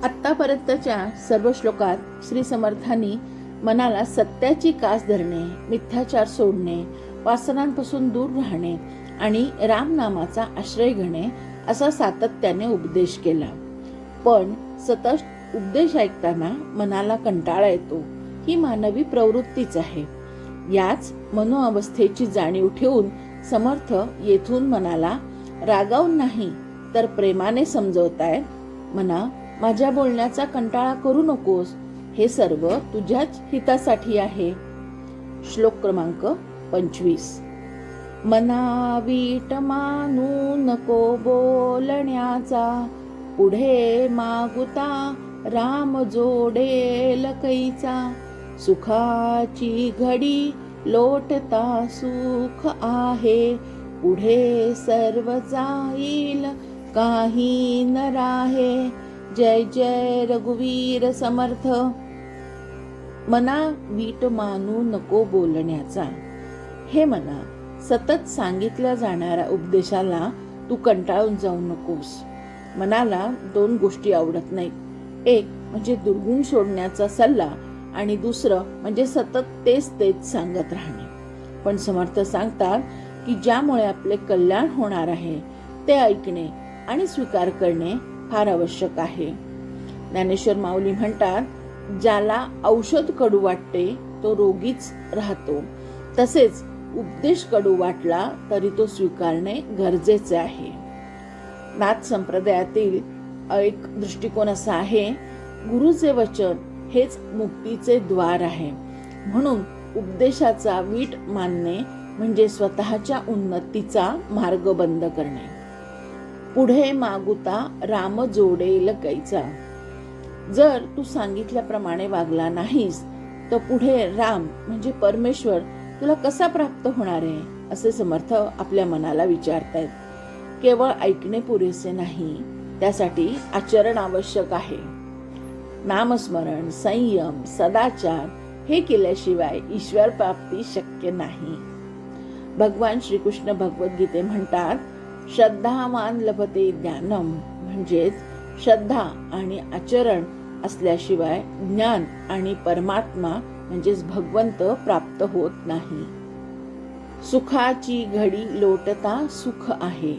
आत्तापर्यंतच्या सर्व श्लोकात श्री समर्थांनी मनाला सत्याची कास धरणे, मिथ्याचार सोडणे, वासनांपासून दूर राहणे आणि रामनामाचा आश्रय घेणे असा सातत्याने उपदेश केला. पण सतत उपदेश ऐकताना मनाला कंटाळा येतो, ही मानवी प्रवृत्तीच आहे. याच मनोअवस्थेची जाणीव ठेवून समर्थ येथून मनाला रागावून नाही तर प्रेमाने समजवतायत, मना माझ्या बोलण्याचा कंटाळा करू नकोस, हे सर्व तुझ्याच हितासाठी आहे. श्लोक क्रमांक 25. मना वीट मानू नको बोलण्याचा, पुढे मागुता राम जोडेल कैचा, सुखाची घडी लोटता सुख आहे, पुढे सर्व जाईल काही न राहे. जय जय रघुवीर समर्थ. मना वीट मानू नको बोलण्याचा. हे मना, सतत सांगितल्या जाणाऱ्या उपदेशाला तू कंटाळून जाऊ नकोस. मनाला दोन गोष्टी आवडत नाहीत. एक म्हणजे दुर्गुण सोडण्याचा सल्ला आणि दुसरं म्हणजे सतत तेच तेच सांगत राहणे. पण समर्थ सांगतात की ज्यामुळे आपले कल्याण होणार आहे ते ऐकणे आणि स्वीकार करणे फार आवश्यक आहे. ज्ञानेश्वर माऊली म्हणतात, ज्याला औषध कडू वाटते तो रोगीच राहतो, तसेच उपदेश कडू वाटला तरी तो स्वीकारणे गरजेचे आहे. नाथ संप्रदायातील एक दृष्टिकोन असा आहे, गुरुचे वचन हेच मुक्तीचे द्वार आहे. म्हणून उपदेशाचा वीट मानणे म्हणजे स्वतःच्या उन्नतीचा मार्ग बंद करणे. पुढे मागुता राम जोडेल कैचा. जर तू सांगितल्याप्रमाणे वागला नाहीस तर पुढे राम म्हणजे परमेश्वर तुला कसा प्राप्त होणार आहे, असे समर्थ आपल्या मनाला विचारतायत. केवळ ऐकणे पुरेसे नाही, त्यासाठी आचरण आवश्यक आहे. नामस्मरण, संयम, सदाचार हे केल्याशिवाय ईश्वर प्राप्ती शक्य नाही. भगवान श्रीकृष्ण भगवद्गीते म्हणतात, श्रद्धावान लभते ज्ञानम, म्हणजेच श्रद्धा आणि आचरण असल्याशिवाय ज्ञान आणि परमात्मा म्हणजेच भगवंत प्राप्त होत नाही. सुखाची घडी लोटता सुख आहे.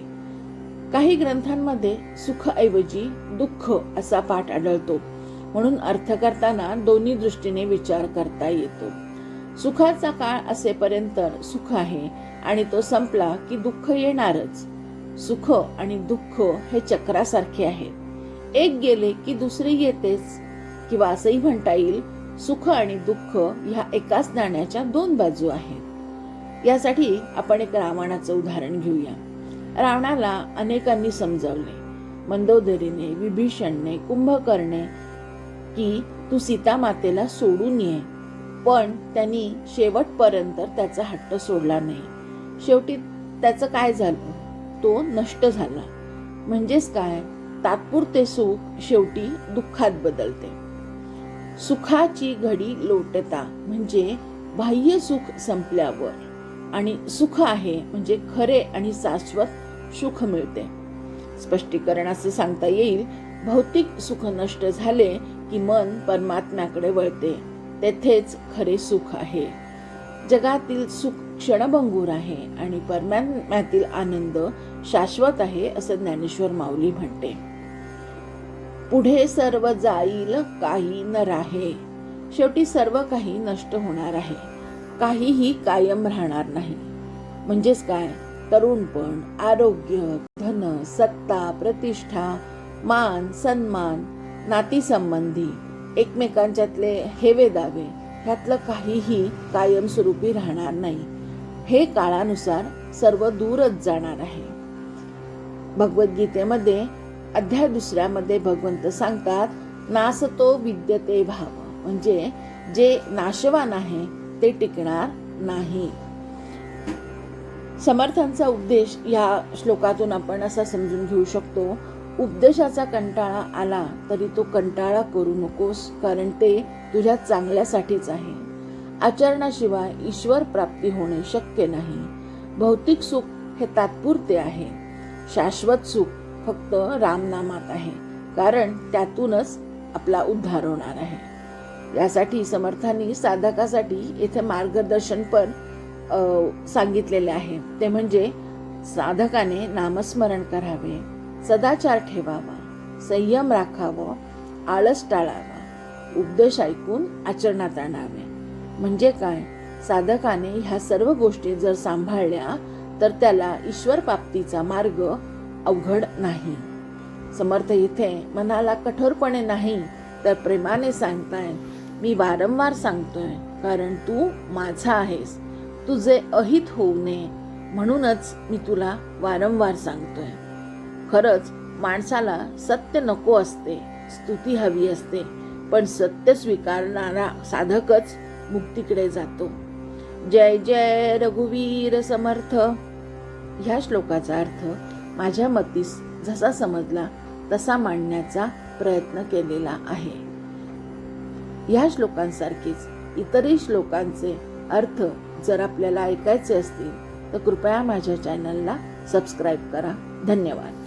काही ग्रंथांमध्ये सुख ऐवजी दुःख असा पाठ आढळतो. म्हणून अर्थ करताना दोन्ही दृष्टीने विचार करता येतो. सुखाचा काळ असेपर्यंत सुख आहे आणि तो संपला की दुःख येणारच. सुख आणि दुःख हे चक्रासारखे आहेत. एक गेले की दुसरे येतेच. किंवा असंही म्हणता येईल, सुख आणि दुःख ह्या एकाच नाण्याच्या दोन बाजू आहेत. यासाठी आपण एक रावणाचं उदाहरण घेऊया. रावणाला अनेकांनी समजावले, मंदोदरीने, विभीषणने, कुंभकर्णे, की तू सीता मातेला सोडून ये. पण त्यांनी शेवटपर्यंत त्याचा हट्ट सोडला नाही. शेवटी त्याचं काय झालं, तो नष्ट झाला. म्हणजेच काय, तात्पुरते सुख शेवटी दुःखात बदलते. सुखाची घडी लोटता म्हणजे बाह्य सुख संपल्यावर आणि सुख आहे म्हणजे खरे आणि शाश्वत सुख मिळते. स्पष्टीकरण असं सांगता येईल, भौतिक सुख नष्ट झाले की मन परमात्म्याकडे वळते. तेथेच खरे सुख आहे. जगातील सुख क्षणभंगूर आहे आणि परमात्म्यातील आनंद शाश्वत आहे, असं ज्ञानेश्वर माऊली म्हणते. पुढे सर्व जाईल काही न राहे. शेवटी सर्व काही नष्ट होणार आहे, काहीही कायम राहणार नाही. म्हणजेच काय, तरुणपण, आरोग्य, धन, सत्ता, प्रतिष्ठा, मान, सन्मान, नातीसंबंधी, एकमेकांच्यातले हेवे दावे, ह्यातलं काहीही कायमस्वरूपी राहणार नाही. हे काळानुसार सर्व दूरच जाणार आहे. भगवद्गीतेमध्ये अध्याय 2 मध्ये भगवंत सांगतात, नासतो विद्यते भाव, म्हणजे जे नाशवान आहे ते टिकणार नाही. समर्थांचा उपदेश या श्लोकातून आपण असा समजून घेऊ शकतो, उपदेशाचा कंटाळा आला तरी तो कंटाळा करू नकोस, कारण ते तुझ्या चांगल्यासाठीच आहे. आचरणाशिवाय ईश्वर प्राप्ती होणे शक्य नाही. भौतिक सुख हे तात्पुरते आहे. शाश्वत सुख फक्त रामनामात आहे, कारण त्यातूनच आपला उद्धार होणार आहे. यासाठी समर्थांनी साधकासाठी येथे मार्गदर्शन पण सांगितलेले आहे. ते म्हणजे साधकाने नामस्मरण करावे, सदाचार ठेवावा, संयम राखावा, आळस टाळावा, उपदेश ऐकून आचरणात आणावे. म्हणजे काय, साधकाने ह्या सर्व गोष्टी जर सांभाळल्या तर त्याला ईश्वर प्राप्तीचा मार्ग अवघड नाही. समर्थ इथे मनाला कठोरपणे नाही तर प्रेमाने सांगताय, मी वारंवार सांगतोय कारण तू माझा आहेस, तुझे अहित होऊ नये म्हणूनच मी तुला वारंवार सांगतोय. खरंच माणसाला सत्य नको असते, स्तुती हवी असते, पण सत्य स्वीकारणारा साधकच मुक्तीकडे जातो. जय जय रघुवीर समर्थ. ह्या श्लोकाचा अर्थ माझ्या मतीस जसा समजला तसा मांडण्याचा प्रयत्न केलेला आहे. ह्या श्लोकांसारखीच इतरही श्लोकांचे अर्थ जर आपल्याला ऐकायचे असतील तर कृपया माझ्या चॅनलला सबस्क्राईब करा. धन्यवाद.